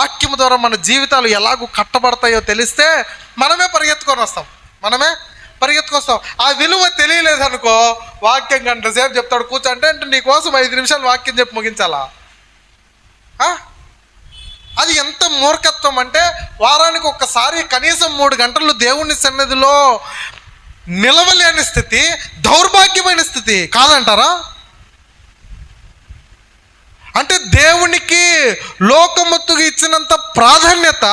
వాక్యం ద్వారా మన జీవితాలు ఎలాగూ కట్టబడతాయో తెలిస్తే మనమే పరిగెత్తుకొస్తాం. ఆ విలువ తెలియలేదనుకో, వాక్యం గంట సేపు చెప్తాడు కూర్చోంటే నీకోసం 5 నిమిషాలు వాక్యం చెప్పి ముగించాలా? అది ఎంత మూర్ఖత్వం అంటే, వారానికి ఒక్కసారి కనీసం 3 గంటలు దేవుని సన్నిధిలో నిలవలేని స్థితి దౌర్భాగ్యమైన స్థితి కాదంటారా? అంటే దేవునికి లోకముత్తుగా ఇచ్చినంత ప్రాధాన్యత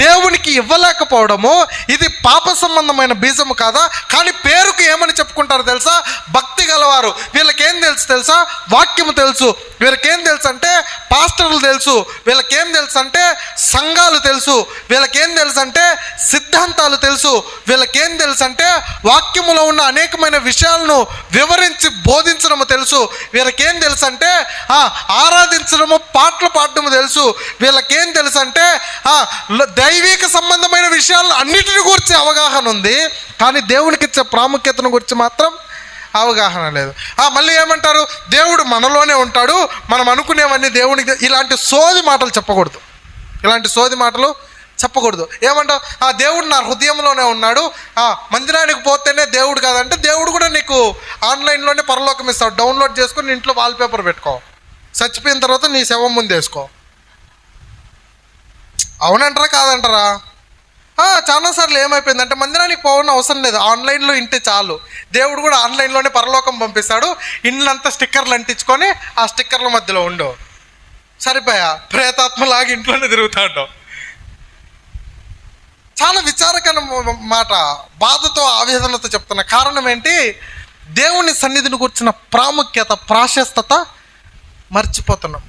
దేవునికి ఇవ్వలేకపోవడము ఇది పాప సంబంధమైన బీజము కాదా? కానీ పేరుకు ఏమని చెప్పుకుంటారు తెలుసా? భక్తి గలవారు. వీళ్ళకేం తెలుసా? వాక్యము తెలుసు. వీళ్ళకేం తెలుసు అంటే పాస్టర్లు తెలుసు. వీళ్ళకేం తెలుసు అంటే సంఘాలు తెలుసు. వీళ్ళకేం తెలుసు అంటే సిద్ధాంతాలు తెలుసు. వీళ్ళకేం తెలుసు అంటే వాక్యములో ఉన్న అనేకమైన విషయాలను వివరించి బోధించడము తెలుసు. వీళ్ళకేం తెలుసు అంటే ఆరాధించడము, పాటలు పాడడము తెలుసు. వీళ్ళకేం తెలుసు అంటే దైవిక సంబంధమైన విషయాలు అన్నిటిని గురించి అవగాహన ఉంది, కానీ దేవునికి ఇచ్చే ప్రాముఖ్యతను గురించి మాత్రం అవగాహన లేదు. మళ్ళీ ఏమంటారు? దేవుడు మనలోనే ఉంటాడు, మనం అనుకునేవన్నీ దేవునికి. ఇలాంటి సోది మాటలు చెప్పకూడదు. ఏమంటావు? దేవుడు నా హృదయంలోనే ఉన్నాడు, మందిరానికి పోతేనే దేవుడు కాదంటే, దేవుడు కూడా నీకు ఆన్లైన్లోనే పరలోకం ఇస్తాడు. డౌన్లోడ్ చేసుకుని ఇంట్లో వాల్పేపర్ పెట్టుకో, చచ్చిపోయిన తర్వాత నీ శవం ముందు వేసుకో. అవునంటారా కాదంటారా? చాలాసార్లు ఏమైపోయిందంటే మందిరానికి పోవడం అవసరం లేదు, ఆన్లైన్లో ఇంటే చాలు. దేవుడు కూడా ఆన్లైన్లోనే పరలోకం పంపిస్తాడు. ఇండ్లంతా స్టిక్కర్లు అంటించుకొని ఆ స్టిక్కర్ల మధ్యలో ఉండవు, సరిపోయా. ప్రేతాత్మలాగా ఇంట్లోనే తిరుగుతాడు. చాలా విచారకరమైన మాట, బాధతో ఆవేదనతో చెప్తున్న కారణం ఏంటి? దేవుని సన్నిధిని కూర్చున్న ప్రాముఖ్యత, ప్రాశస్తత మర్చిపోతున్నాం.